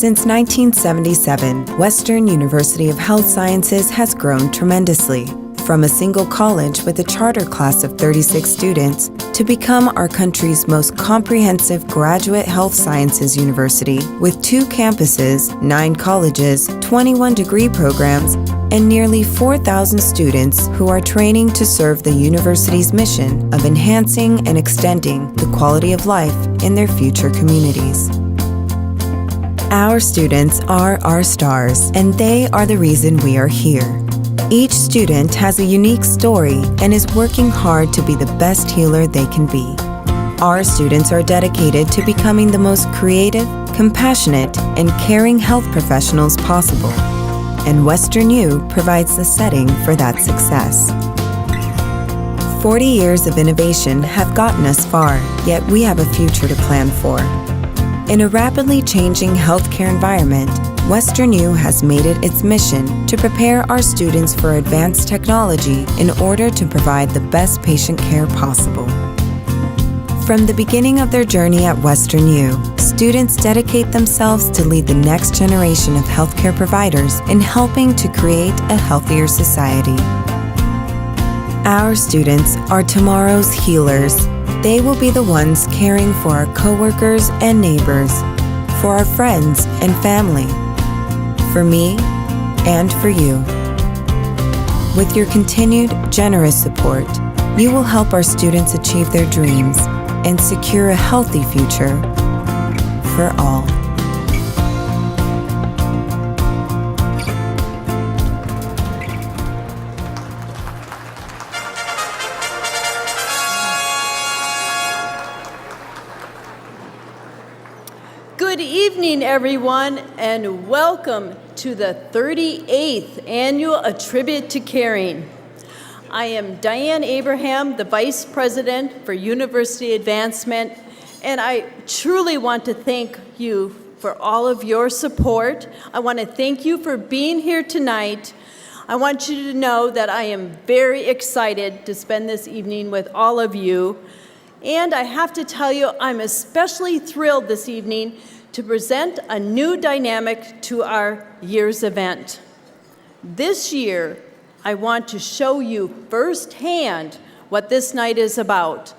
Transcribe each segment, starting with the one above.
Since 1977, Western University of Health Sciences has grown tremendously. From a single college with a charter class of 36 students to become our country's most comprehensive graduate health sciences university with 2 campuses, 9 colleges, 21 degree programs, and nearly 4,000 students who are training to serve the university's mission of enhancing and extending the quality of life in their future communities. Our students are our stars, and they are the reason we are here. Each student has a unique story and is working hard to be the best healer they can be. Our students are dedicated to becoming the most creative, compassionate, and caring health professionals possible. And WesternU provides the setting for that success. 40 years of innovation have gotten us far, yet we have a future to plan for. In a rapidly changing healthcare environment, WesternU has made it its mission to prepare our students for advanced technology in order to provide the best patient care possible. From the beginning of their journey at WesternU, students dedicate themselves to lead the next generation of healthcare providers in helping to create a healthier society. Our students are tomorrow's healers. They will be the ones caring for our coworkers and neighbors, for our friends and family, for me and for you. With your continued generous support, you will help our students achieve their dreams and secure a healthy future for all. Good evening, everyone, and welcome to the 38th Annual A Tribute to Caring. I am Diane Abraham, the Vice President for University Advancement, and I truly want to thank you for all of your support. I want to thank you for being here tonight. I want you to know that I am very excited to spend this evening with all of you. And I have to tell you, I'm especially thrilled this evening to present a new dynamic to our year's event. This year, I want to show you firsthand what this night is about.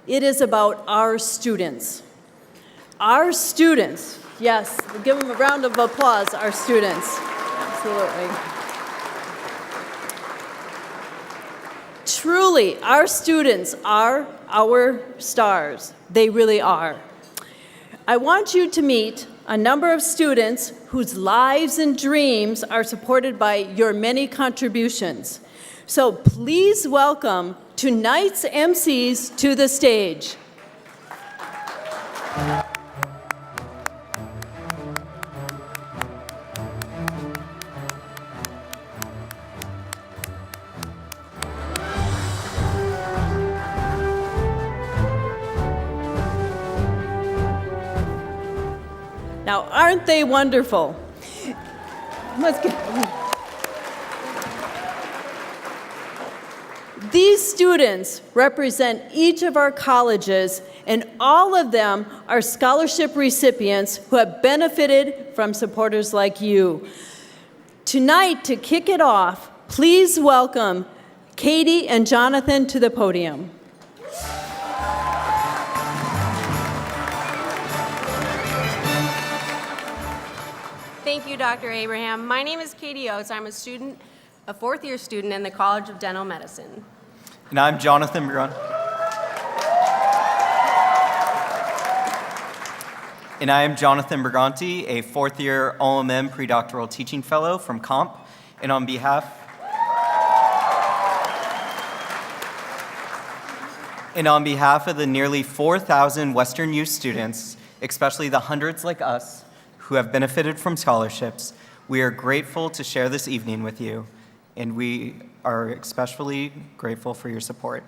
It is about our students. Our students, yes, we'll give them a round of applause, our students. Absolutely. Truly, our students are our stars. They really are. I want you to meet a number of students whose lives and dreams are supported by your many contributions. So please welcome tonight's MCs to the stage. Now, aren't they wonderful? Let's get. These students represent each of our colleges, and all of them are scholarship recipients who have benefited from supporters like you. Tonight, to kick it off, please welcome Katie and Jonathan to the podium. Thank you, Dr. Abraham. My name is Katie Oates. I'm a fourth-year student in the College of Dental Medicine. And I'm Jonathan Bruin. And I am Jonathan Briganti, a fourth-year OMM pre-doctoral teaching fellow from COMP. And on behalf of the nearly 4,000 WesternU students, especially the hundreds like us who have benefited from scholarships, we are grateful to share this evening with you, and we are especially grateful for your support.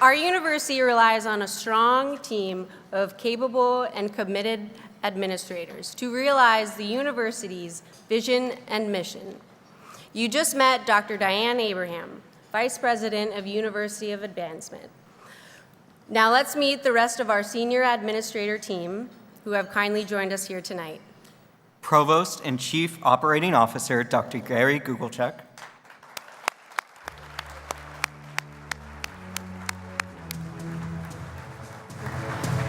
Our university relies on a strong team of capable and committed administrators to realize the university's vision and mission. You just met Dr. Diane Abraham, Vice President of University of Advancement. Now let's meet the rest of our senior administrator team who have kindly joined us here tonight. Provost and Chief Operating Officer, Dr. Gary Gugelchuk.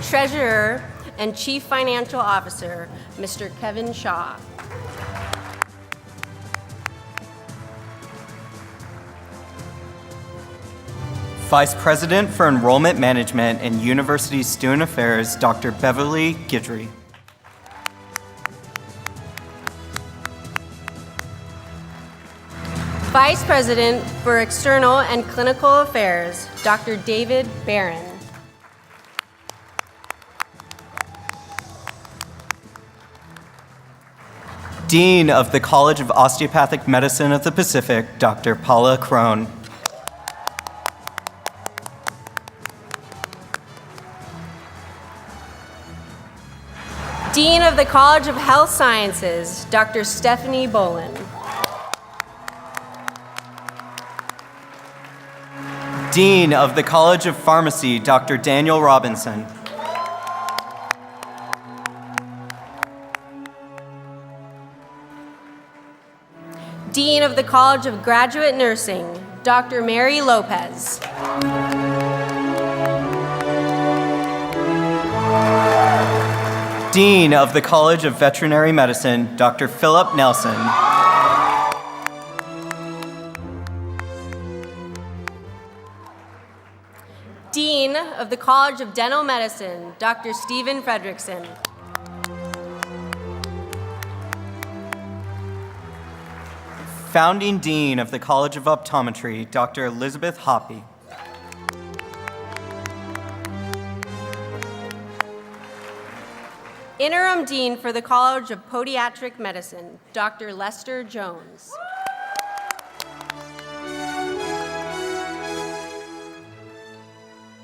Treasurer and Chief Financial Officer, Mr. Kevin Shaw. Vice President for Enrollment Management and University Student Affairs, Dr. Beverly Guidry. Vice President for External and Clinical Affairs, Dr. David Barron. Dean of the College of Osteopathic Medicine of the Pacific, Dr. Paula Crone. Dean of the College of Health Sciences, Dr. Stephanie Bolin. Dean of the College of Pharmacy, Dr. Daniel Robinson. Dean of the College of Graduate Nursing, Dr. Mary Lopez. Dean of the College of Veterinary Medicine, Dr. Philip Nelson. Dean of the College of Dental Medicine, Dr. Stephen Fredrickson. Founding Dean of the College of Optometry, Dr. Elizabeth Hoppy. Interim Dean for the College of Podiatric Medicine, Dr. Lester Jones.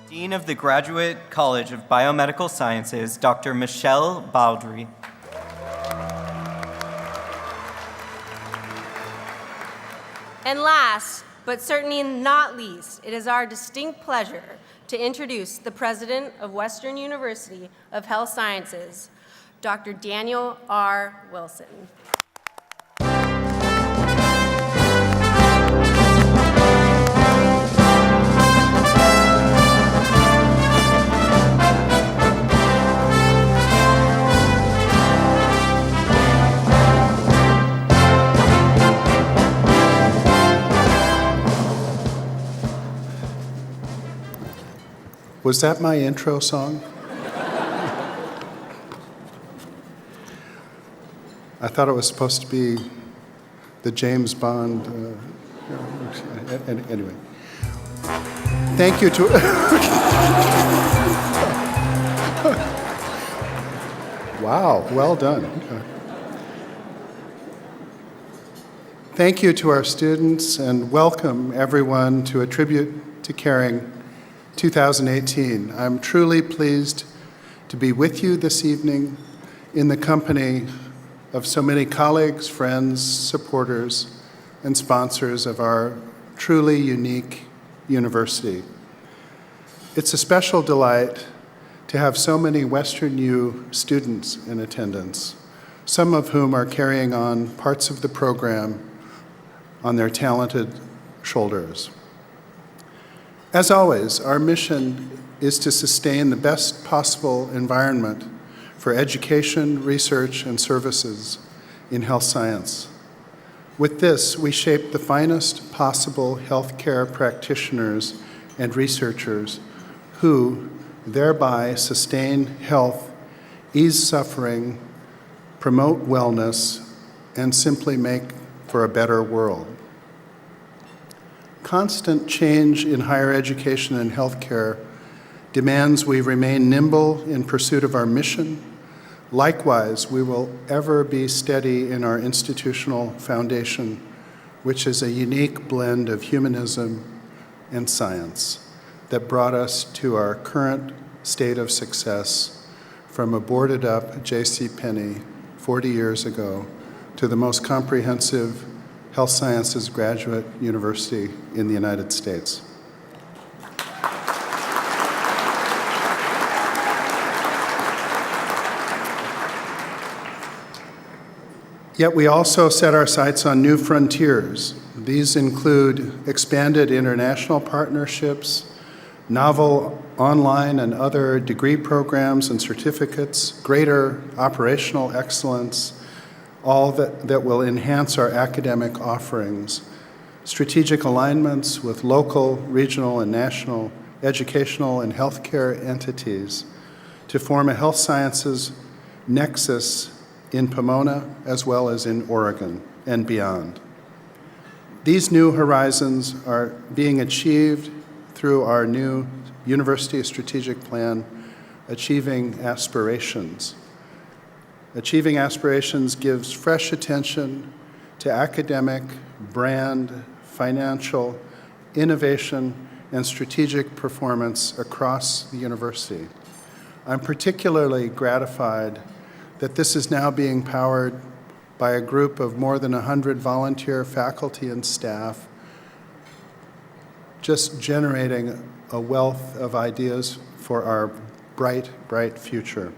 Dean of the Graduate College of Biomedical Sciences, Dr. Michelle Baldry. And last, but certainly not least, it is our distinct pleasure to introduce the President of Western University of Health Sciences, Dr. Daniel R. Wilson. Was that my intro song? I thought it was supposed to be the James Bond. Anyway, thank you to. Wow, well done. Thank you to our students, and welcome everyone to A Tribute to Caring 2018. I'm truly pleased to be with you this evening in the company of so many colleagues, friends, supporters, and sponsors of our truly unique university. It's a special delight to have so many WesternU students in attendance, some of whom are carrying on parts of the program on their talented shoulders. As always, our mission is to sustain the best possible environment for education, research, and services in health science. With this, we shape the finest possible healthcare practitioners and researchers who thereby sustain health, ease suffering, promote wellness, and simply make for a better world. Constant change in higher education and healthcare demands we remain nimble in pursuit of our mission. Likewise, we will ever be steady in our institutional foundation, which is a unique blend of humanism and science that brought us to our current state of success, from a boarded-up JCPenney 40 years ago to the most comprehensive health sciences graduate university in the United States. Yet we also set our sights on new frontiers. These include expanded international partnerships, novel online and other degree programs and certificates, greater operational excellence, all that will enhance our academic offerings, strategic alignments with local, regional, and national educational and healthcare entities to form a health sciences nexus in Pomona as well as in Oregon and beyond. These new horizons are being achieved through our new University Strategic Plan, Achieving Aspirations. Achieving Aspirations gives fresh attention to academic, brand, financial, innovation, and strategic performance across the university. I'm particularly gratified that this is now being powered by a group of more than 100 volunteer faculty and staff, just generating a wealth of ideas for our bright, bright future.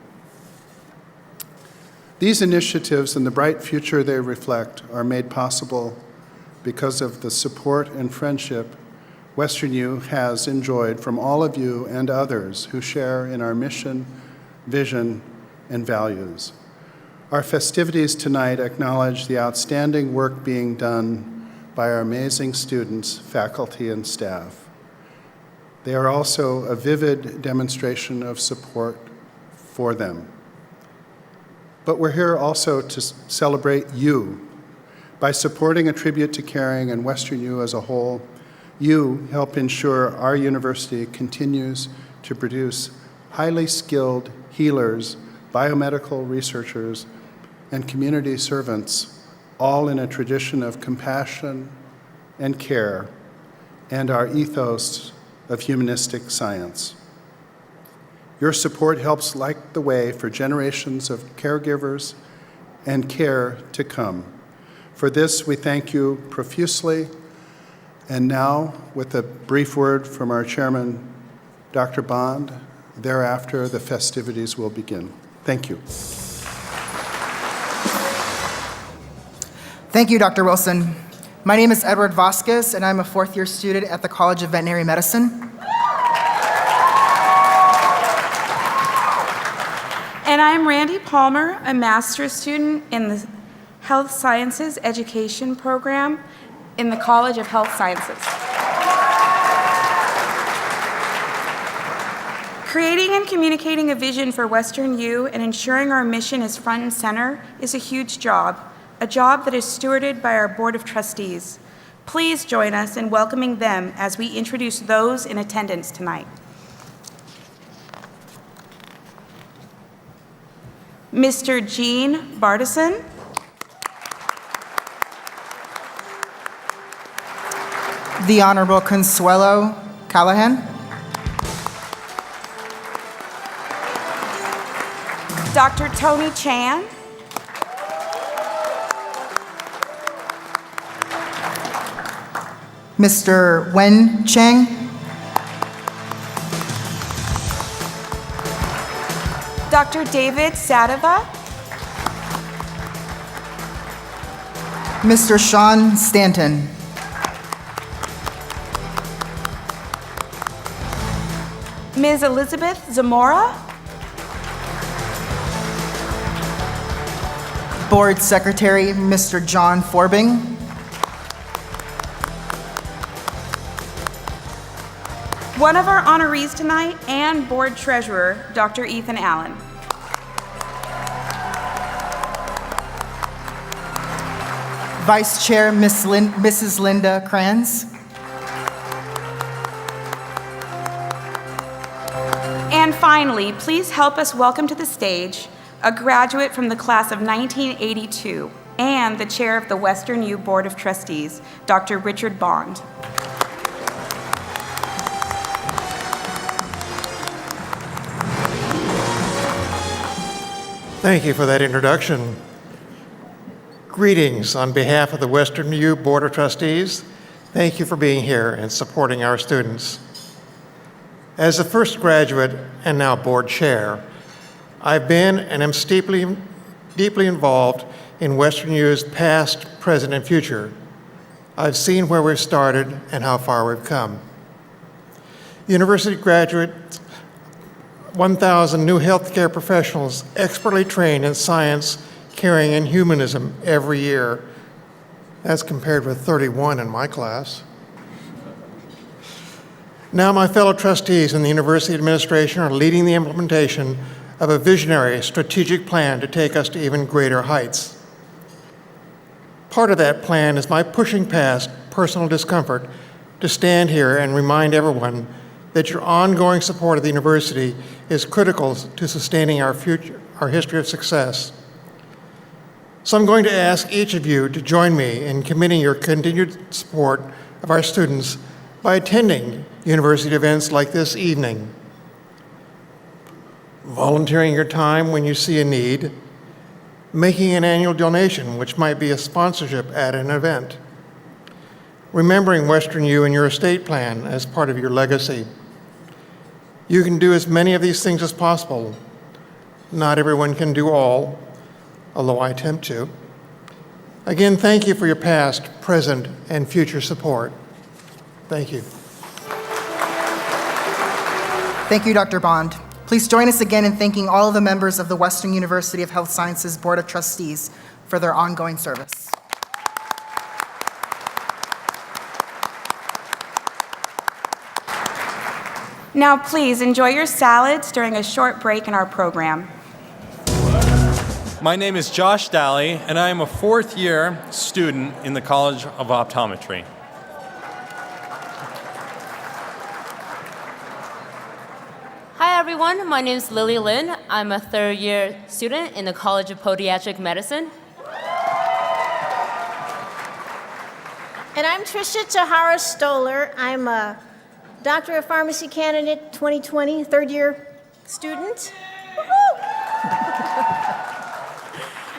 These initiatives and the bright future they reflect are made possible because of the support and friendship WesternU has enjoyed from all of you and others who share in our mission, vision, and values. Our festivities tonight acknowledge the outstanding work being done by our amazing students, faculty, and staff. They are also a vivid demonstration of support for them. But we're here also to celebrate you. By supporting A Tribute to Caring and WesternU as a whole, you help ensure our university continues to produce highly skilled healers, biomedical researchers, and community servants, all in a tradition of compassion and care, and our ethos of humanistic science. Your support helps light the way for generations of caregivers and care to come. For this, we thank you profusely. And now, with a brief word from our chairman, Dr. Bond, thereafter the festivities will begin. Thank you. Thank you, Dr. Wilson. My name is Edward Vasquez, and I'm a fourth-year student at the College of Veterinary Medicine. And I'm Randy Palmer, a master's student in the Health Sciences Education Program in the College of Health Sciences. Creating and communicating a vision for WesternU and ensuring our mission is front and center is a huge job, a job that is stewarded by our Board of Trustees. Please join us in welcoming them as we introduce those in attendance tonight. Mr. Gene Bardison, The Honorable Consuelo Callahan, Dr. Tony Chan, Mr. Wen Cheng, Dr. David Sadova, Mr. Sean Stanton, Ms. Elizabeth Zamora, Board Secretary Mr. John Forbing, one of our honorees tonight, and Board Treasurer, Dr. Ethan Allen. Vice Chair Mrs. Linda Kranz, And finally, please help us welcome to the stage a graduate from the class of 1982 and the chair of the WesternU Board of Trustees, Dr. Richard Bond. Thank you for that introduction. Greetings on behalf of the WesternU Board of Trustees. Thank you for being here and supporting our students. As the first graduate and now board chair, I've been and am deeply involved in WesternU's past, present, and future. I've seen where we've started and how far we've come. University graduates, 1,000 new healthcare professionals expertly trained in science, caring, and humanism every year. That's compared with 31 in my class. Now my fellow trustees and the university administration are leading the implementation of a visionary strategic plan to take us to even greater heights. Part of that plan is my pushing past personal discomfort to stand here and remind everyone that your ongoing support of the university is critical to sustaining our history of success. So I'm going to ask each of you to join me in committing your continued support of our students by attending university events like this evening, volunteering your time when you see a need, making an annual donation, which might be a sponsorship at an event, remembering WesternU in your estate plan as part of your legacy. You can do as many of these things as possible. Not everyone can do all, although I attempt to. Again, thank you for your past, present, and future support. Thank you. Thank you, Dr. Bond. Please join us again in thanking all of the members of the Western University of Health Sciences Board of Trustees for their ongoing service. Now, please enjoy your salads during a short break in our program. My name is Josh Daly, and I am a fourth-year student in the College of Optometry. Hi everyone, my name is Lily Lin. I'm a third-year student in the College of Podiatric Medicine. And I'm Tricia Tahara Stoller. I'm a Doctor of Pharmacy candidate 2020, third-year student.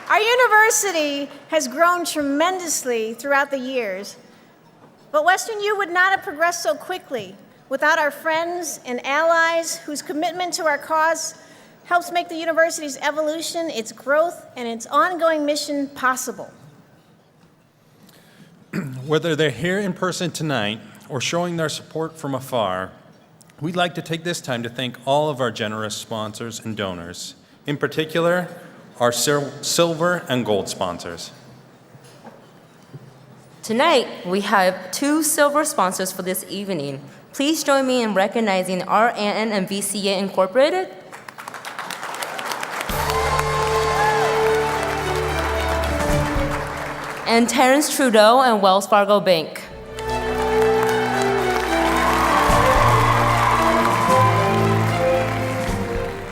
Our university has grown tremendously throughout the years, but WesternU would not have progressed so quickly without our friends and allies whose commitment to our cause helps make the university's evolution, its growth, and its ongoing mission possible. Whether they're here in person tonight or showing their support from afar, we'd like to take this time to thank all of our generous sponsors and donors, in particular, our silver and gold sponsors. Tonight, we have 2 silver sponsors for this evening. Please join me in recognizing RNN and VCA Incorporated, and Terrence Trudeau and Wells Fargo Bank.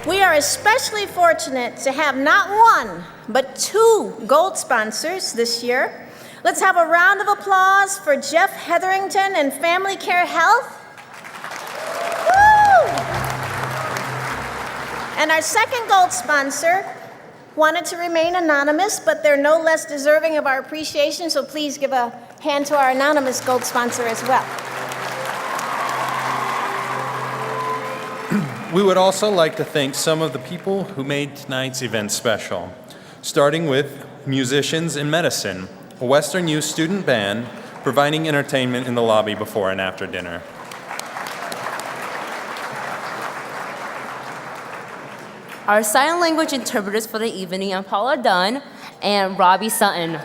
We are especially fortunate to have not one, but 2 gold sponsors this year. Let's have a round of applause for Jeff Hetherington and Family Care Health. Woo! And our second gold sponsor wanted to remain anonymous, but they're no less deserving of our appreciation, so please give a hand to our anonymous gold sponsor as well. We would also like to thank some of the people who made tonight's event special, starting with musicians in medicine, a WesternU student band providing entertainment in the lobby before and after dinner. Our sign language interpreters for the evening are Paula Dunn and Robbie Sutton.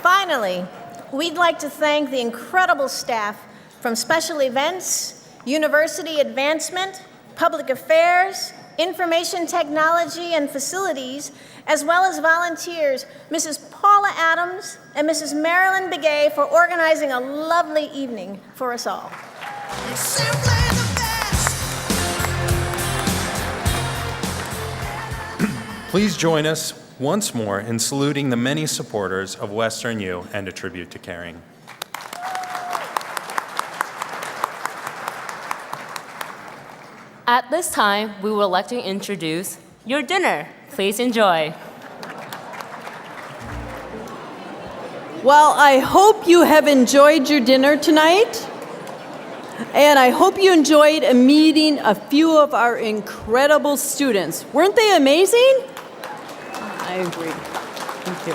Finally, we'd like to thank the incredible staff from Special Events, University Advancement, Public Affairs, Information Technology and Facilities, as well as volunteers, Mrs. Paula Adams and Mrs. Marilyn Begay, for organizing a lovely evening for us all. You're simply the best. Please join us once more in saluting the many supporters of WesternU and a tribute to caring. At this time, we would like to introduce your dinner. Please enjoy. Well, I hope you have enjoyed your dinner tonight. And I hope you enjoyed meeting a few of our incredible students. Weren't they amazing? I agree. Thank you.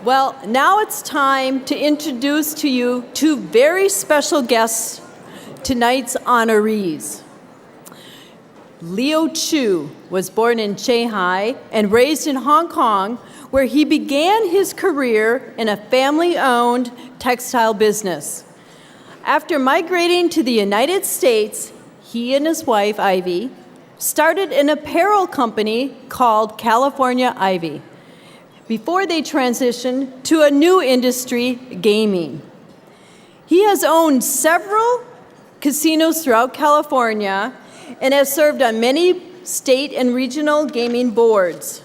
Well, now it's time to introduce to you two very special guests, tonight's honorees. Leo Chu was born in Shanghai and raised in Hong Kong, where he began his career in a family-owned textile business. After migrating to the United States, he and his wife, Ivy, started an apparel company called California Ivy before they transitioned to a new industry, gaming. He has owned several casinos throughout California and has served on many state and regional gaming boards.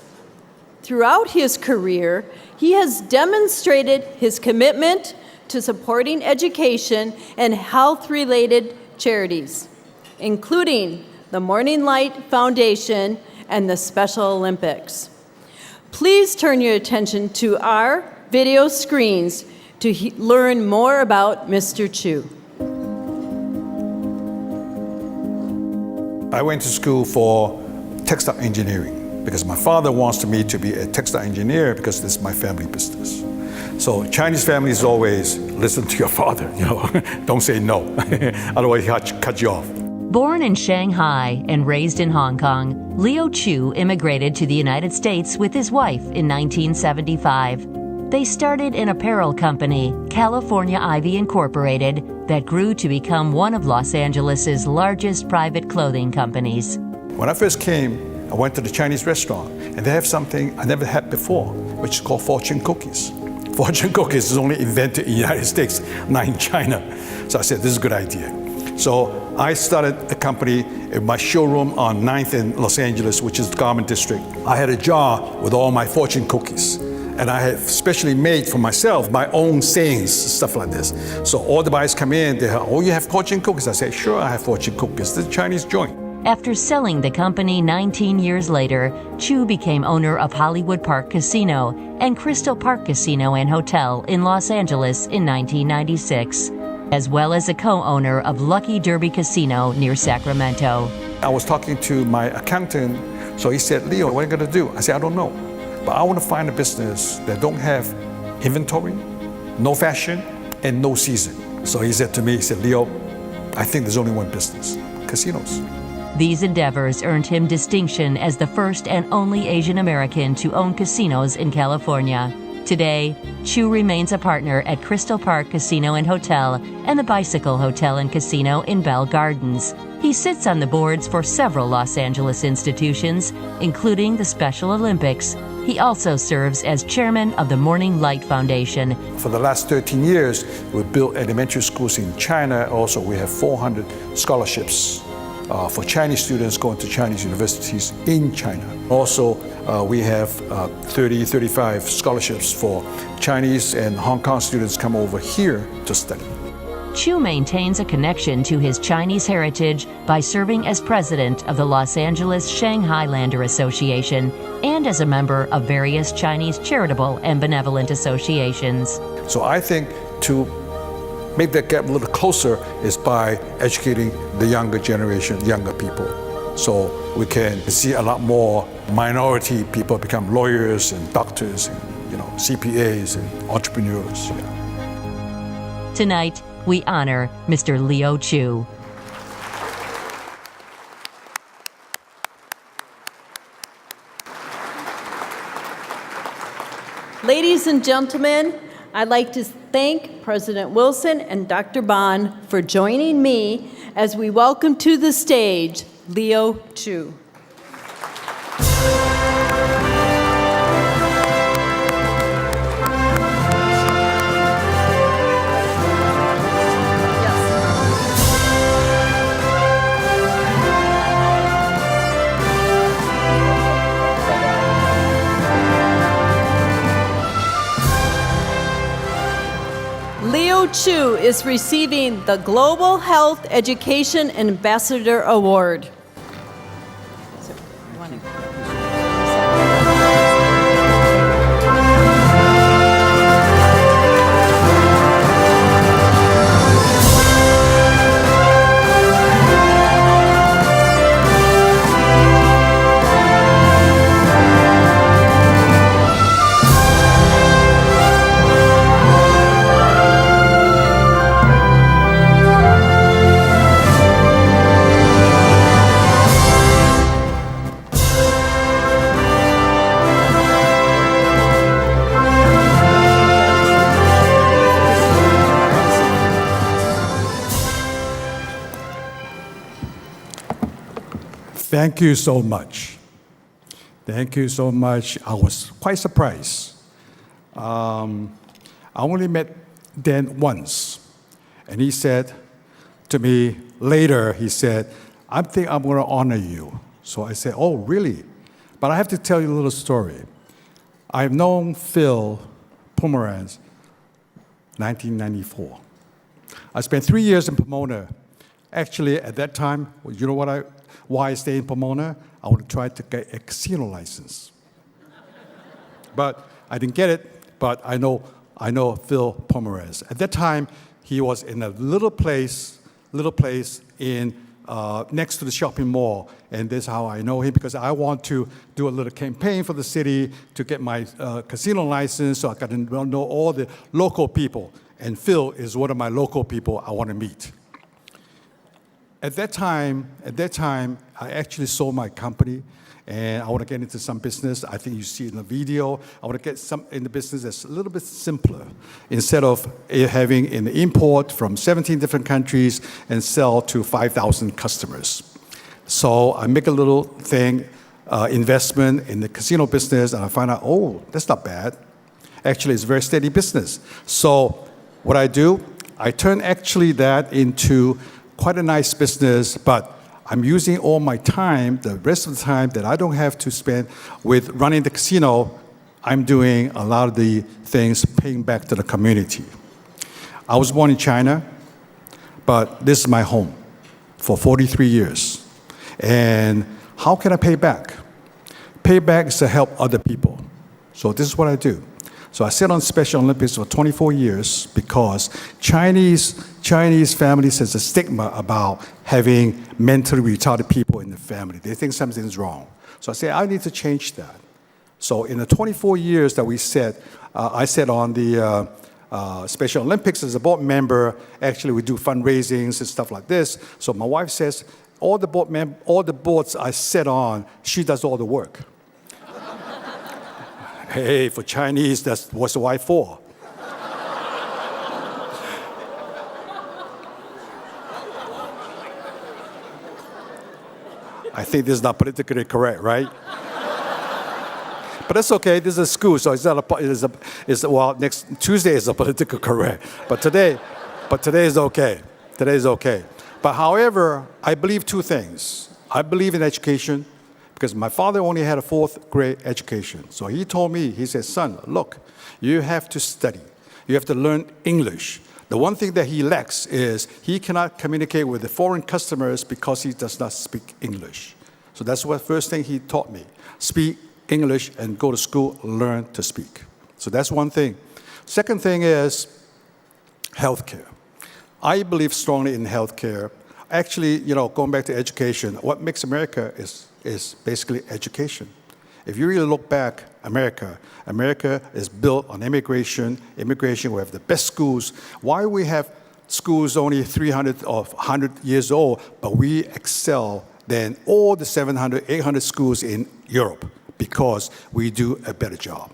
Throughout his career, he has demonstrated his commitment to supporting education and health-related charities, including the Morning Light Foundation and the Special Olympics. Please turn your attention to our video screens to learn more about Mr. Chu. I went to school for textile engineering because my father wants me to be a textile engineer because this is my family business. So Chinese families always listen to your father, don't say no, otherwise he'll cut you off. Born in Shanghai and raised in Hong Kong, Leo Chu immigrated to the United States with his wife in 1975. They started an apparel company, California Ivy Incorporated, that grew to become one of Los Angeles' largest private clothing companies. When I first came, I went to the Chinese restaurant, and they have something I never had before, which is called fortune cookies. Fortune cookies is only invented in the United States, not in China. So I said, this is a good idea. So I started a company in my showroom on 9th in Los Angeles, which is the garment district. I had a jar with all my fortune cookies. And I have specially made for myself my own sayings, stuff like this. So all the buyers come in, they have, oh, you have fortune cookies? I say, sure, I have fortune cookies. This is a Chinese joint. After selling the company 19 years later, Chu became owner of Hollywood Park Casino and Crystal Park Casino and Hotel in Los Angeles in 1996, as well as a co-owner of Lucky Derby Casino near Sacramento. I was talking to my accountant, so he said, Leo, what are you going to do? I said, I don't know. But I want to find a business that don't have inventory, no fashion, and no season. So he said to me, he said, Leo, I think there's only one business, casinos. These endeavors earned him distinction as the first and only Asian American to own casinos in California. Today, Chu remains a partner at Crystal Park Casino and Hotel and the Bicycle Hotel and Casino in Bell Gardens. He sits on the boards for several Los Angeles institutions, including the Special Olympics. He also serves as chairman of the Morning Light Foundation. For the last 13 years, we've built elementary schools in China. Also, we have 400 scholarships for Chinese students going to Chinese universities in China. Also, we have 35 scholarships for Chinese and Hong Kong students come over here to study. Chu maintains a connection to his Chinese heritage by serving as president of the Los Angeles Shanghailander Association and as a member of various Chinese charitable and benevolent associations. So I think to make that gap a little closer is by educating the younger generation, younger people. So we can see a lot more minority people become lawyers and doctors and CPAs and entrepreneurs. Yeah. Tonight, we honor Mr. Leo Chu. Ladies and gentlemen, I'd like to thank President Wilson and Dr. Bond for joining me as we welcome to the stage Leo Chu. Leo Chu is receiving the Global Health Education Ambassador Award. Thank you so much. Thank you so much. I was quite surprised. I only met Dan once, and he said to me later, he said, I think I'm going to honor you. So I said, oh, really? But I have to tell you a little story. I've known Phil Pomerantz 1994. I spent 3 years in Pomona. Actually, at that time, you know why I stayed in Pomona? I would try to get a casino license. But I didn't get it, but I know Phil Pomerantz. At that time, he was in a little place in next to the shopping mall, and this is how I know him, because I want to do a little campaign for the city to get my casino license, so I got to know all the local people, and Phil is one of my local people I want to meet. At that time, I actually sold my company, and I want to get into some business. I think you see in the video. I want to get some in the business that's a little bit simpler. Instead of having an import from 17 different countries and sell to 5,000 customers. So I make a little thing, investment in the casino business, and I find out, oh, that's not bad. Actually, it's a very steady business. So what I do, I turn actually that into quite a nice business, but I'm using all my time, the rest of the time that I don't have to spend with running the casino, I'm doing a lot of the things paying back to the community. I was born in China, but this is my home for 43 years. And how can I pay back? Pay back is to help other people. So this is what I do. So I sit on Special Olympics for 24 years because Chinese families has a stigma about having mentally retarded people in the family. They think something's wrong. So I say, I need to change that. So in the 24 years that we sat, I sat on the Special Olympics as a board member. Actually, we do fundraisings and stuff like this. So my wife says, all the boards I sit on, she does all the work. Hey, for Chinese, that's what's the wife for? I think this is not politically correct, right? But that's okay. This is a school, so it's not well, next Tuesday is a political correct. But today is okay. Today is okay. But however, I believe two things. I believe in education, because my father only had a 4th grade education. So he told me, he said, son, look, you have to study. You have to learn English. The one thing that he lacks is he cannot communicate with the foreign customers because he does not speak English. So that's the first thing he taught me. Speak English and go to school, learn to speak. So that's one thing. Second thing is healthcare. I believe strongly in healthcare. Actually, going back to education, what makes America is basically education. If you really look back, America is built on immigration. Immigration, we have the best schools. Why we have schools only 300 or 100 years old, but we excel than all the 700, 800 schools in Europe because we do a better job.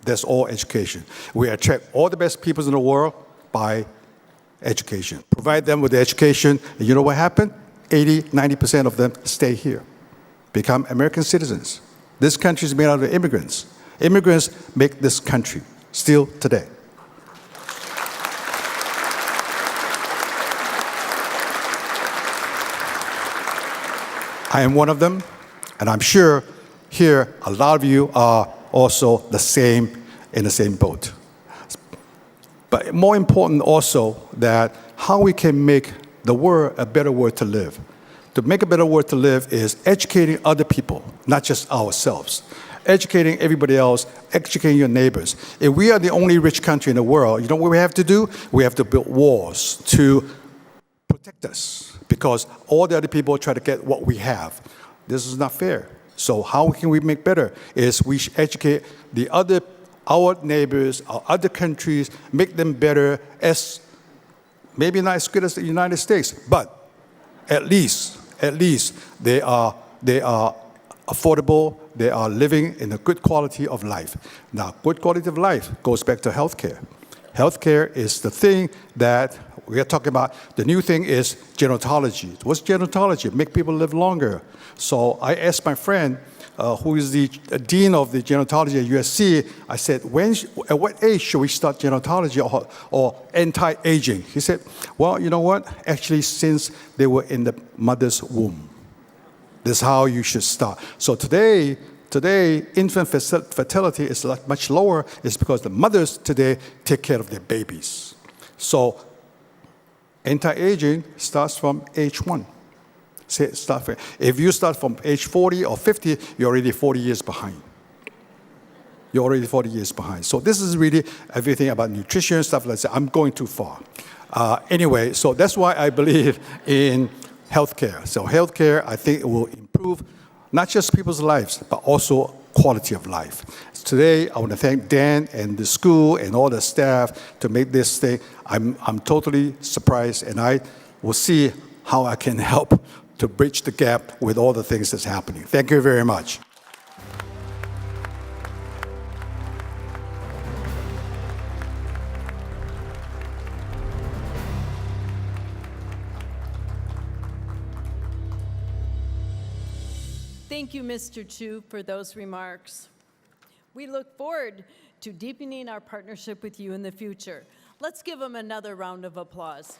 That's all education. We attract all the best people in the world by education. Provide them with the education, and you know what happened? 80, 90% of them stay here, become American citizens. This country is made out of immigrants. Immigrants make this country, still today. I am one of them, and I'm sure here a lot of you are also the same, in the same boat. But more important also that how we can make the world a better world to live. To make a better world to live is educating other people, not just ourselves. Educating everybody else, educating your neighbors. If we are the only rich country in the world, you know what we have to do? We have to build walls to protect us because all the other people try to get what we have. This is not fair. So how can we make better? Is we should educate our neighbors, our other countries, make them better as maybe not as good as the United States, but at least they are affordable, they are living in a good quality of life. Now, good quality of life goes back to healthcare. Healthcare is the thing that We are talking about the new thing is genotology. What's genotology? Make people live longer. So I asked my friend, who is the dean of the genotology at USC, I said, at what age should we start genotology or anti-aging? He said, well, you know what? Actually, since they were in the mother's womb. That's how you should start. So today, infant fertility is much lower. It's because the mothers today take care of their babies. So anti-aging starts from age 1. If you start from age 40 or 50, you're already 40 years behind. You're already 40 years behind. So this is really everything about nutrition, stuff like that. I'm going too far. Anyway, so that's why I believe in healthcare. So healthcare, I think it will improve not just people's lives, but also quality of life. Today, I want to thank Dan and the school and all the staff to make this thing. I'm totally surprised, and I will see how I can help to bridge the gap with all the things that's happening. Thank you very much. Thank you, Mr. Chu, for those remarks. We look forward to deepening our partnership with you in the future. Let's give them another round of applause.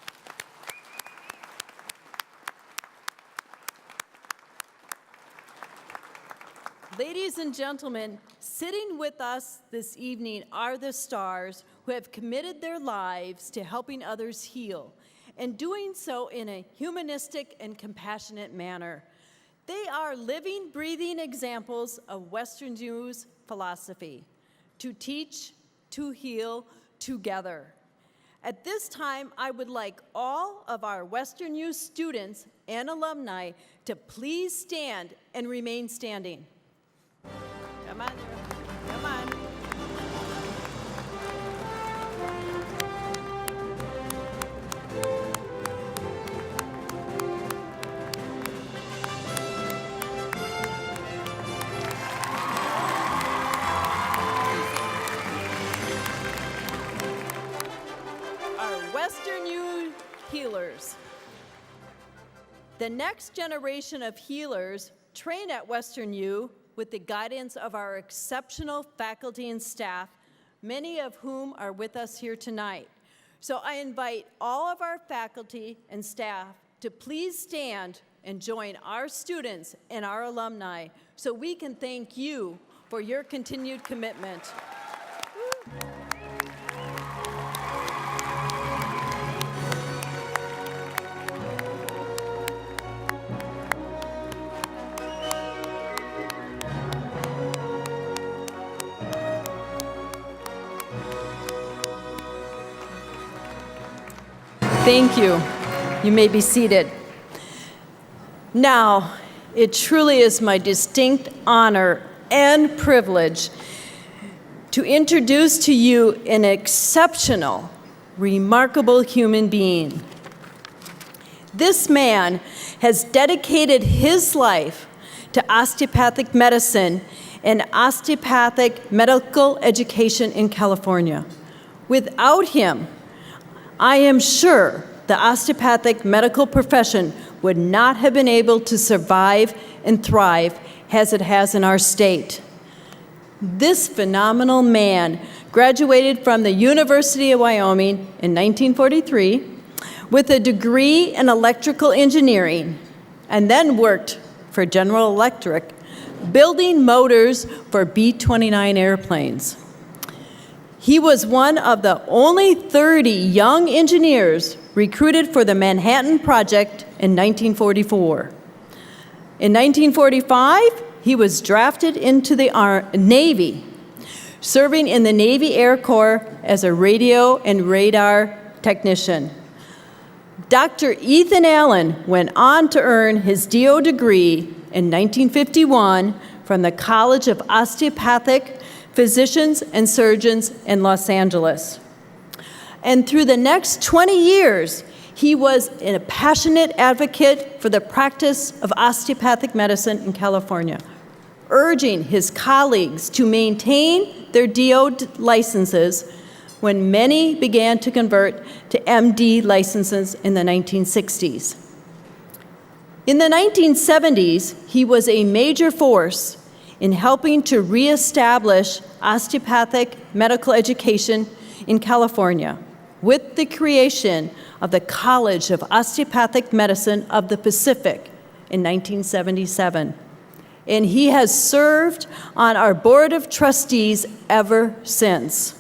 Ladies and gentlemen, sitting with us this evening are the stars who have committed their lives to helping others heal, and doing so in a humanistic and compassionate manner. They are living, breathing examples of WesternU's philosophy: to teach, to heal, together. At this time, I would like all of our WesternU students and alumni to please stand and remain standing. Come on, come on. WesternU healers. The next generation of healers train at WesternU with the guidance of our exceptional faculty and staff, many of whom are with us here tonight. So I invite all of our faculty and staff to please stand and join our students and our alumni so we can thank you for your continued commitment. Thank you. You may be seated. Now, it truly is my distinct honor and privilege to introduce to you an exceptional, remarkable human being. This man has dedicated his life to osteopathic medicine and osteopathic medical education in California. Without him, I am sure the osteopathic medical profession would not have been able to survive and thrive as it has in our state. This phenomenal man graduated from the University of Wyoming in 1943 with a degree in electrical engineering, and then worked for General Electric, building motors for B-29 airplanes. He was one of the only 30 young engineers recruited for the Manhattan Project in 1944. In 1945, he was drafted into the Navy, serving in the Navy Air Corps as a radio and radar technician. Dr. Ethan Allen went on to earn his DO degree in 1951 from the College of Osteopathic Physicians and Surgeons in Los Angeles. And through the next 20 years, he was a passionate advocate for the practice of osteopathic medicine in California, urging his colleagues to maintain their DO licenses when many began to convert to MD licenses in the 1960s. In the 1970s, he was a major force in helping to reestablish osteopathic medical education in California with the creation of the College of Osteopathic Medicine of the Pacific in 1977. And he has served on our Board of Trustees ever since.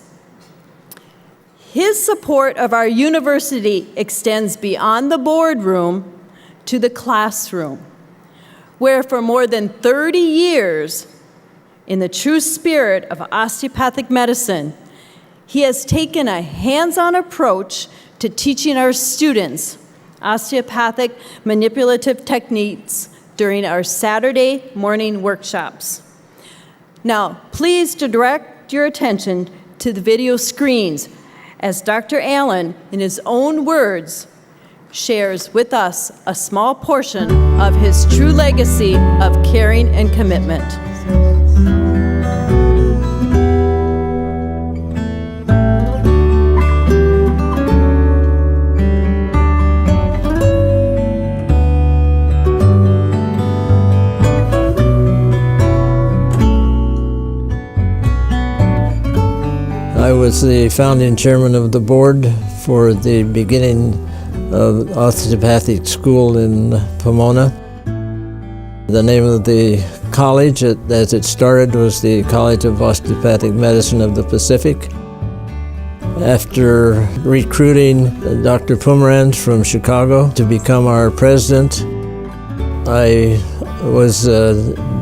His support of our university extends beyond the boardroom to the classroom, where for more than 30 years, in the true spirit of osteopathic medicine, he has taken a hands-on approach to teaching our students osteopathic manipulative techniques during our Saturday morning workshops. Now, please direct your attention to the video screens as Dr. Allen, in his own words, shares with us a small portion of his true legacy of caring and commitment. I was the founding chairman of the board for the beginning of osteopathic school in Pomona. The name of the college, as it started, was the College of Osteopathic Medicine of the Pacific. After recruiting Dr. Pomeranz from Chicago to become our president, I was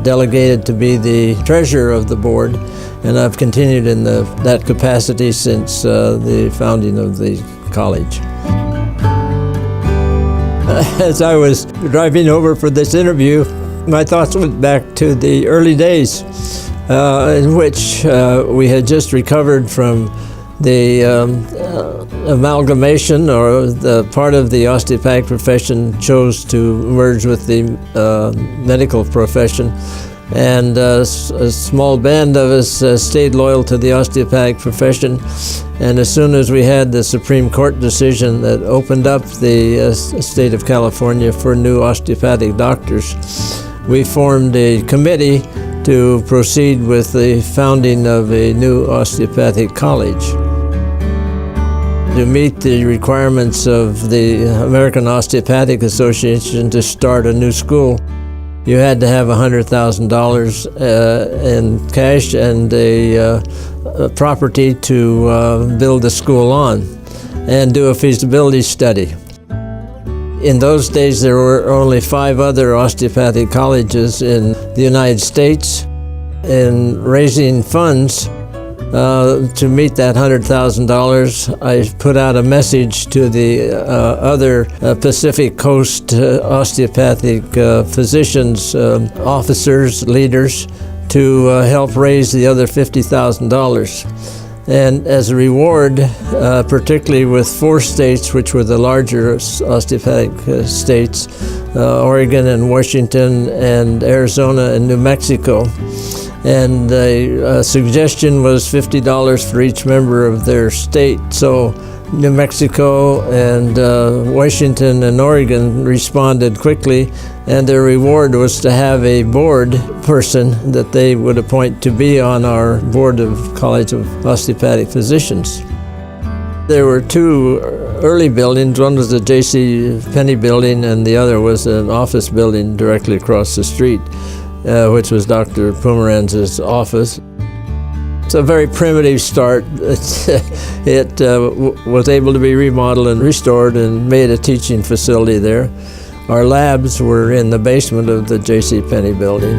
delegated to be the treasurer of the board, and I've continued in that capacity since the founding of the college. As I was driving over for this interview, my thoughts went back to the early days in which we had just recovered from the amalgamation, or the part of the osteopathic profession chose to merge with the medical profession. And a small band of us stayed loyal to the osteopathic profession. And as soon as we had the Supreme Court decision that opened up the state of California for new osteopathic doctors, we formed a committee to proceed with the founding of a new osteopathic college. To meet the requirements of the American Osteopathic Association to start a new school, you had to have $100,000 in cash and a property to build the school on, and do a feasibility study. In those days, there were only 5 other osteopathic colleges in the United States. In raising funds to meet that $100,000, I put out a message to the other Pacific Coast osteopathic physicians, officers, leaders, to help raise the other $50,000. And as a reward, particularly with 4 states, which were the larger osteopathic states, Oregon and Washington and Arizona and New Mexico, and the suggestion was $50 for each member of their state. So New Mexico and Washington and Oregon responded quickly, and their reward was to have a board person that they would appoint to be on our board of College of Osteopathic Physicians. There were 2 early buildings. One was the J.C. Penney building, and the other was an office building directly across the street, which was Dr. Pomeranz's office. It's a very primitive start. It was able to be remodeled and restored and made a teaching facility there. Our labs were in the basement of the J.C. Penney building.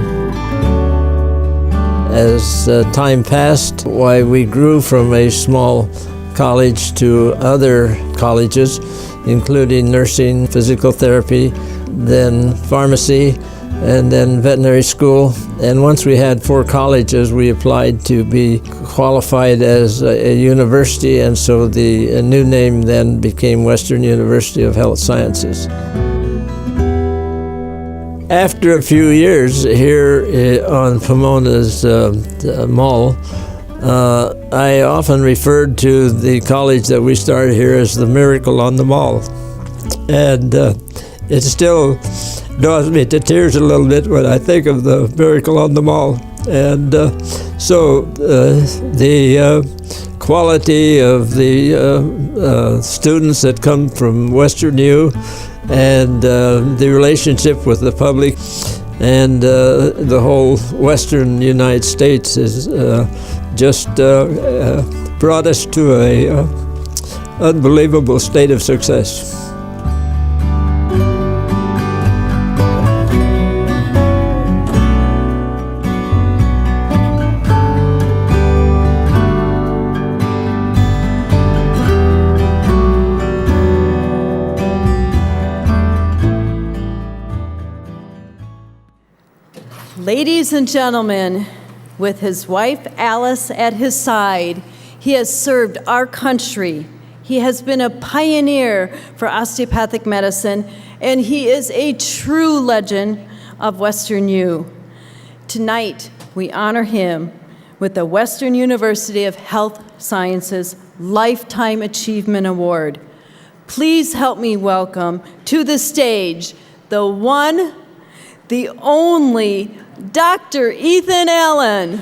As time passed, we grew from a small college to other colleges, including nursing, physical therapy, then pharmacy, and then veterinary school. And once we had 4 colleges, we applied to be qualified as a university, and so the new name then became Western University of Health Sciences. After a few years here on Pomona's mall, I often referred to the college that we started here as the Miracle on the Mall. And it still draws me to tears a little bit when I think of the Miracle on the Mall. And so the quality of the students that come from WesternU and the relationship with the public and the whole Western United States is just brought us to a unbelievable state of success. Ladies and gentlemen, with his wife Alice at his side, he has served our country. He has been a pioneer for osteopathic medicine, and he is a true legend of WesternU. Tonight, we honor him with the Western University of Health Sciences Lifetime Achievement Award. Please help me welcome to the stage the one, the only, Dr. Ethan Allen.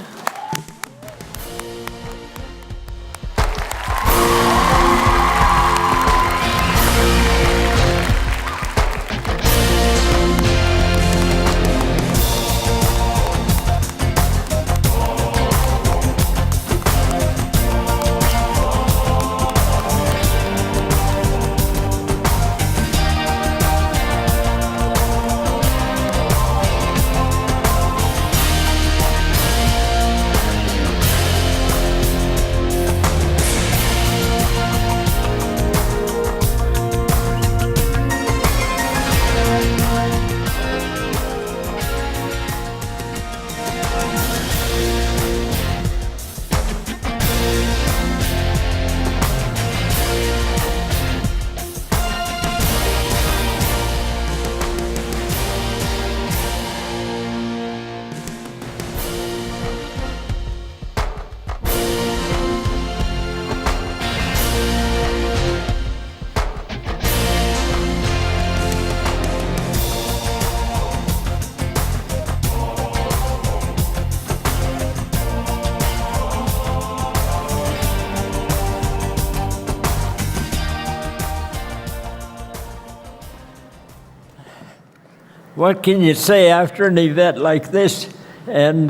What can you say after an event like this and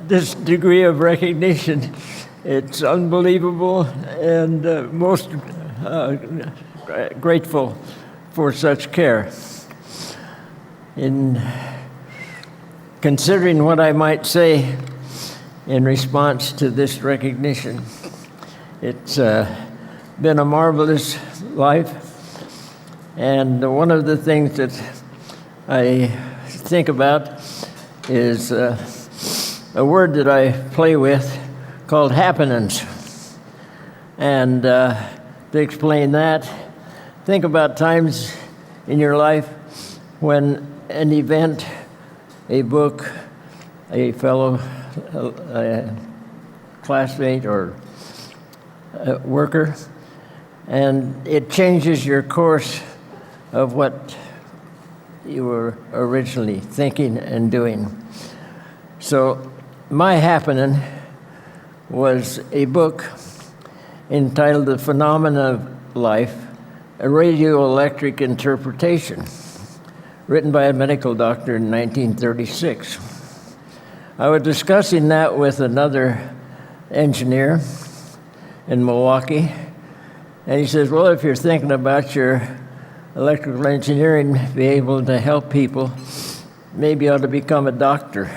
this degree of recognition? It's unbelievable and most grateful for such care. In considering what I might say in response to this recognition, it's been a marvelous life, and one of the things that I think about is a word that I play with called happenings. And to explain that, think about times in your life when an event, a book, a fellow a classmate or a worker, and it changes your course of what you were originally thinking and doing. So my happening was a book entitled The Phenomena of Life, a radioelectric interpretation, written by a medical doctor in 1936. I was discussing that with another engineer in Milwaukee, and he says, well, if you're thinking about your electrical engineering, be able to help people, maybe you ought to become a doctor.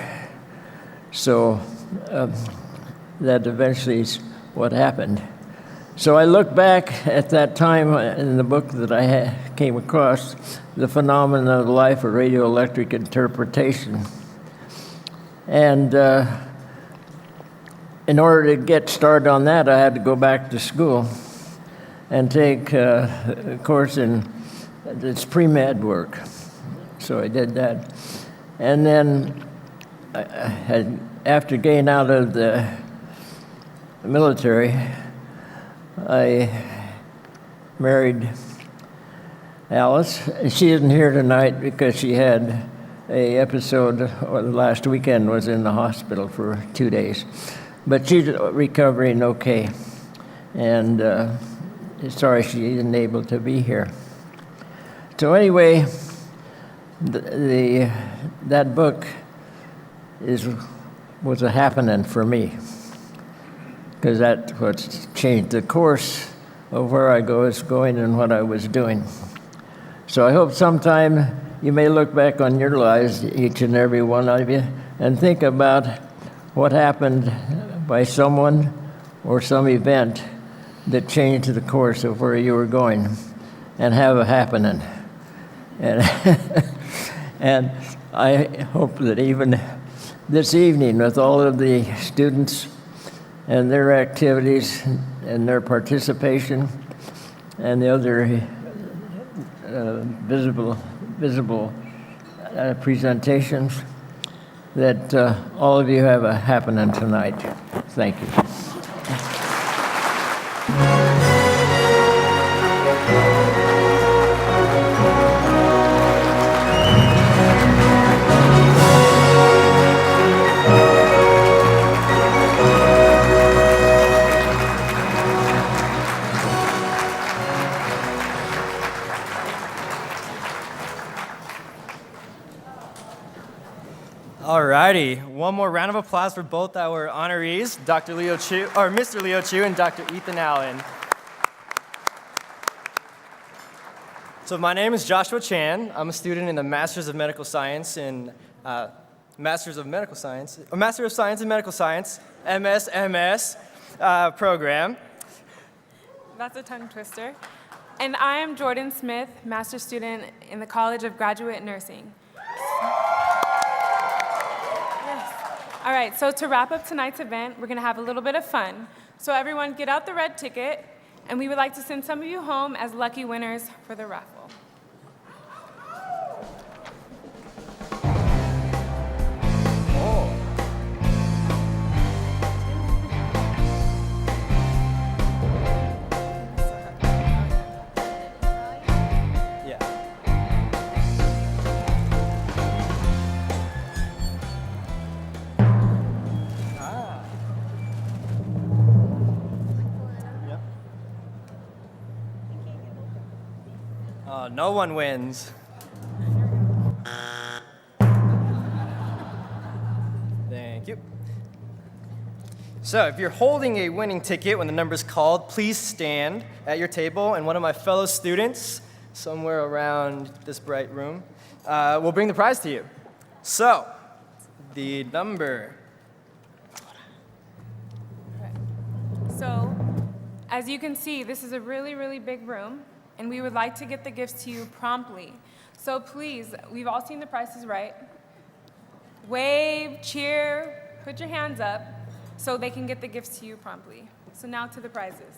So that eventually is what happened. So I look back at that time in the book that I came across, The Phenomena of Life, a Radioelectric Interpretation. And in order to get started on that, I had to go back to school and take a course in this pre-med work. So I did that. And then after getting out of the military, I married Alice. She isn't here tonight because she had a episode, or last weekend was in the hospital for 2 days. But she's recovering okay. And sorry she isn't able to be here. So anyway, that book was a happening for me, because that's what's changed the course of where I was going and what I was doing. So I hope sometime you may look back on your lives, each and every one of you, and think about what happened by someone or some event that changed the course of where you were going, and have a happening. And, and I hope that even this evening, with all of the students and their activities and their participation and the other visible presentations, that all of you have a happening tonight. Thank you. Alrighty, one more round of applause for both our honorees, Dr. Leo Chu, or Mr. Leo Chu and Dr. Ethan Allen. So my name is Joshua Chan. I'm a student in the Master's of Medical Science Master of Science in Medical Science, MS program. That's a tongue twister. And I am Jordan Smith, master's student in the College of Graduate Nursing. All right, so to wrap up tonight's event, we're gonna have a little bit of fun. So everyone get out the red ticket, and we would like to send some of you home as lucky winners for the raffle. No one wins. Thank you. So if you're holding a winning ticket when the number's called, please stand at your table, and one of my fellow students, somewhere around this bright room, will bring the prize to you. So, the number. So, as you can see, this is a really, really big room, and we would like to get the gifts to you promptly. So please, we've all seen The Price is Right. Wave, cheer, put your hands up so they can get the gifts to you promptly. So now to the prizes.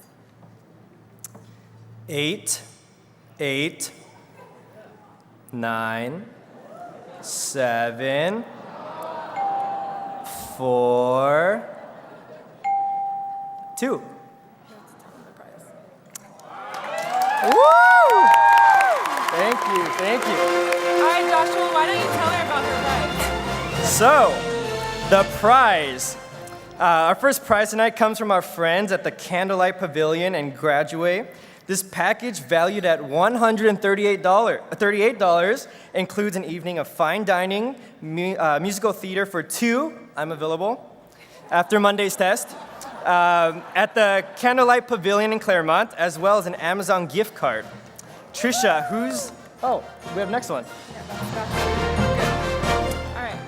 8, 8, 9, 7, 4, 2. Woo! Thank you, thank you. All right, Joshua, why don't you tell her about her prize? So, the prize. Our first prize tonight comes from our friends at the Candlelight Pavilion and Graduate. This package, valued at $138, includes an evening of fine dining, musical theater for 2. I'm available after Monday's test. At the Candlelight Pavilion in Claremont, as well as an Amazon gift card. Trisha, we have next one. All right.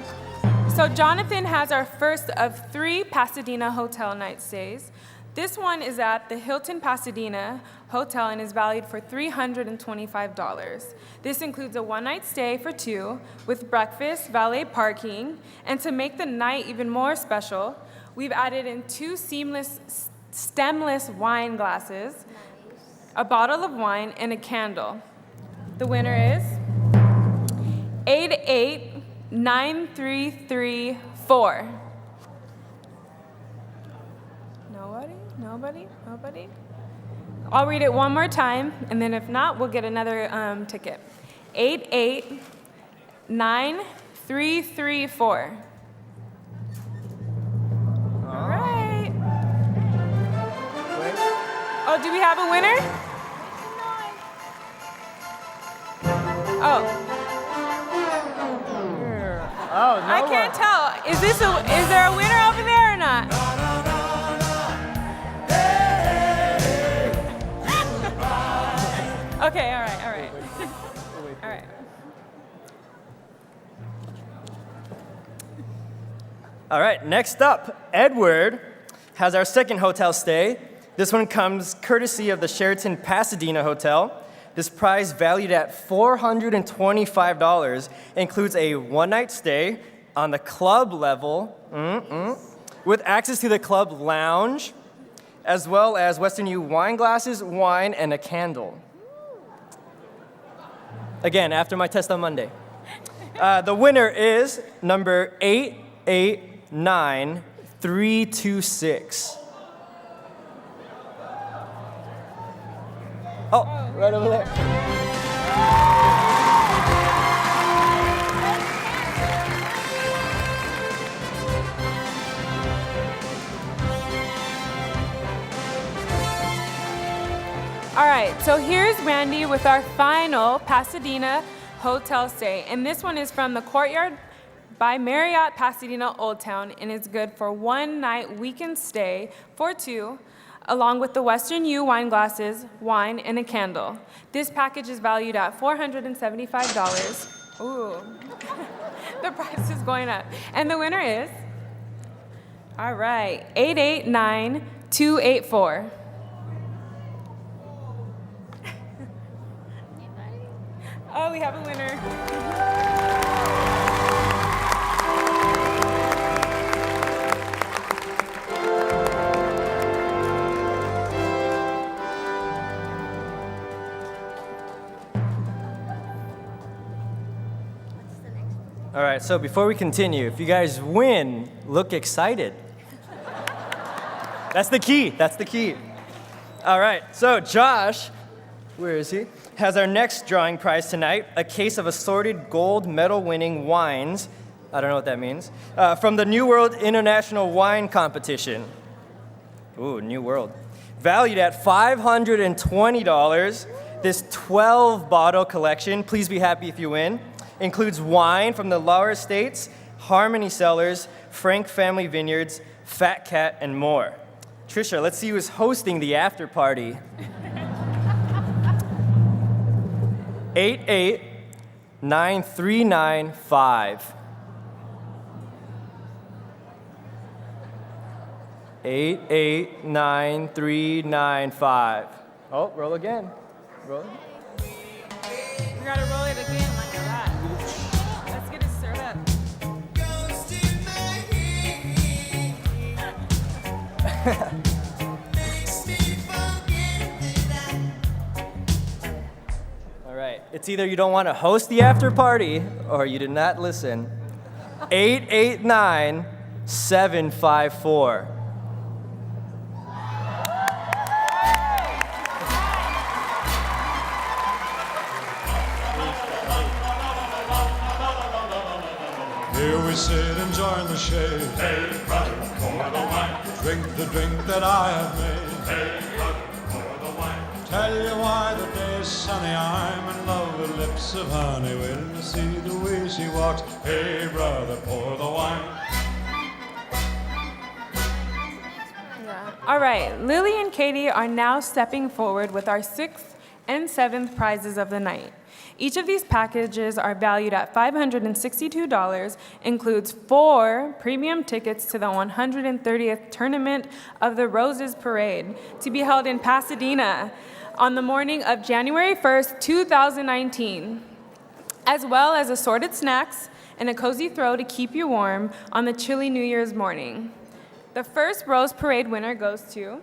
So Jonathan has our first of 3 Pasadena hotel night stays. This one is at the Hilton Pasadena Hotel and is valued for $325. This includes a one-night stay for 2 with breakfast, valet parking, and to make the night even more special, we've added in 2 stemless wine glasses, a bottle of wine, and a candle. The winner is 88934. Nobody? Nobody? I'll read it one more time, and then if not, we'll get another ticket. 889334. All right. Oh, do we have a winner? Oh. Oh, no I can't tell. Is there a winner over there or not? Okay, all right. All right. All right, next up, Edward has our second hotel stay. This one comes courtesy of the Sheraton Pasadena Hotel. This prize, valued at $425, includes a one-night stay on the club level with access to the club lounge, as well as WesternU wine glasses, wine, and a candle. Again, after my test on Monday. The winner is number 889326. Oh, right over there. All right, so here's Randy with our final Pasadena hotel stay. And this one is from the Courtyard by Marriott Pasadena Old Town, and it's good for one night weekend stay for two, along with the WesternU wine glasses, wine, and a candle. This package is valued at $475. Ooh, the price is going up. And the winner is, all right, 889284. Oh, we have a winner. All right, so before we continue, if you guys win, look excited. That's the key. All right, so Josh, where is he? Has our next drawing prize tonight, a case of assorted gold medal-winning wines, I don't know what that means, from the New World International Wine Competition. Ooh, New World. Valued at $520, this 12-bottle collection, please be happy if you win, includes wine from the Lauer Estates, Harmony Cellars, Frank Family Vineyards, Fat Cat, and more. Trisha, let's see who's hosting the after party. 889395. 889395. Oh, roll again. Roll. We gotta roll it again like that. Let's get it stirred up. All right. It's either you don't want to host the after party or you did not listen. 889754. Here we sit enjoying the shade. Hey, brother, pour the wine. Drink the drink that I have made. Hey, brother, pour the wine. Tell you why the day is sunny. I'm in love with lips of honey. Will you see the way she walks? Hey, brother, pour the wine. All right, Lily and Katie are now stepping forward with our 6th and 7th prizes of the night. Each of these packages are valued at $562, includes 4 premium tickets to the 130th Tournament of the Roses Parade to be held in Pasadena on the morning of January 1st, 2019, as well as assorted snacks and a cozy throw to keep you warm on the chilly New Year's morning. The first Rose Parade winner goes to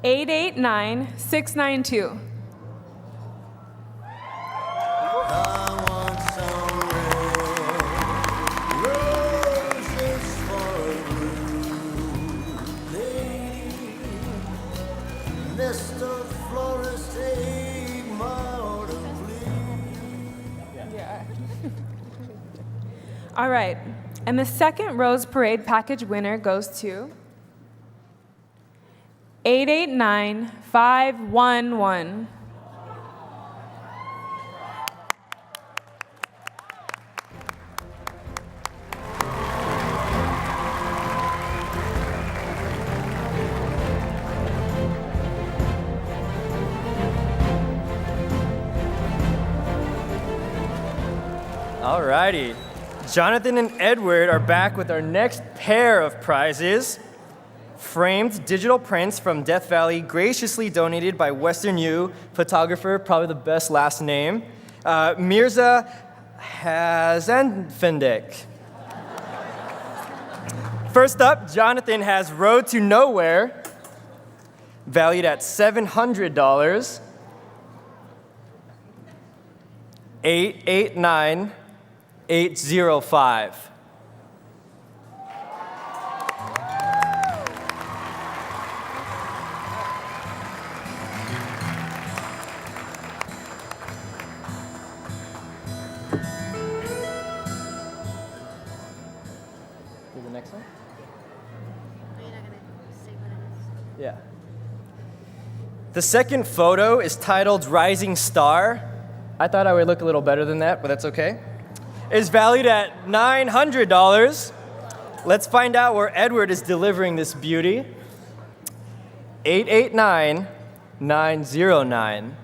889692. Mr. Florist, take my order, Yeah. All right. And the second Rose Parade package winner goes to 889511. Alrighty. Jonathan and Edward are back with our next pair of prizes. Framed digital prints from Death Valley, graciously donated by WesternU photographer, probably the best last name, Mirza Hazanfendek. First up, Jonathan has Road to Nowhere, valued at $700. 889805. Do the next one? Yeah. The second photo is titled Rising Star. I thought I would look a little better than that, but that's okay. It's valued at $900. Let's find out where Edward is delivering this beauty. 889909.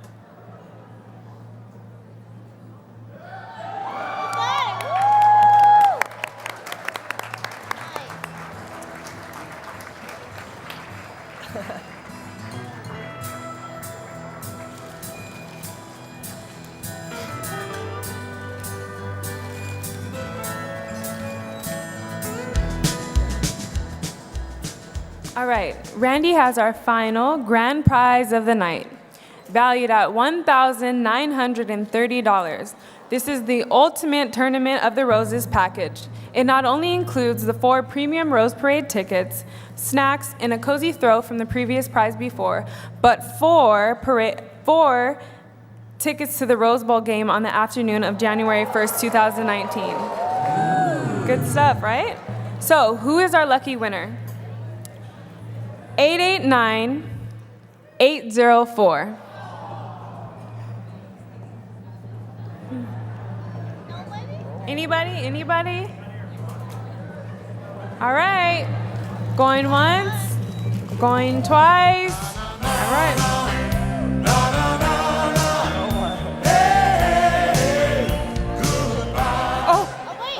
All right, Randy has our final grand prize of the night, valued at $1,930. This is the ultimate Tournament of the Roses package. It not only includes the 4 premium Rose Parade tickets, snacks, and a cozy throw from the previous prize before, but 4 tickets to the Rose Bowl game on the afternoon of January 1st, 2019. Good stuff, right? So, who is our lucky winner? 889804. Anybody? All right. Going once, going twice. All right.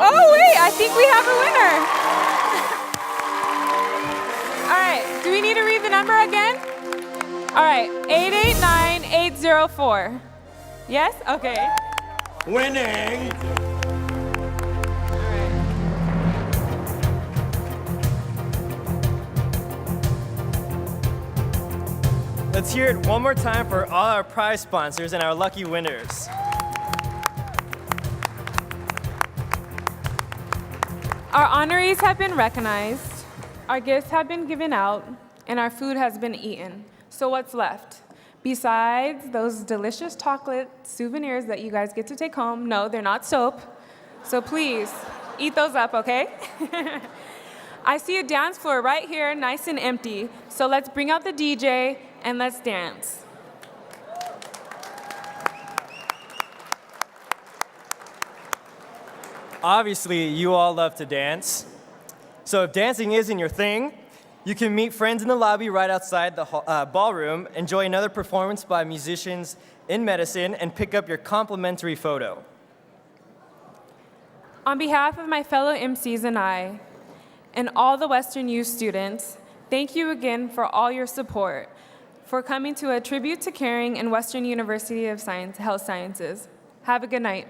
Oh wait, I think we have a winner. All right, do we need to read the number again? All right, 889804. Yes? Okay. Winning! Let's hear it one more time for all our prize sponsors and our lucky winners. Our honorees have been recognized, our gifts have been given out, and our food has been eaten. So what's left? Besides those delicious chocolate souvenirs that you guys get to take home, no, they're not soap. So please, eat those up, okay? I see a dance floor right here, nice and empty. So let's bring out the DJ and let's dance. Obviously, you all love to dance. So if dancing isn't your thing, you can meet friends in the lobby right outside the ballroom, enjoy another performance by musicians in medicine, and pick up your complimentary photo. On behalf of my fellow MCs and I, and all the WesternU students, thank you again for all your support, for coming to a tribute to caring in Western University of Health Sciences. Have a good night.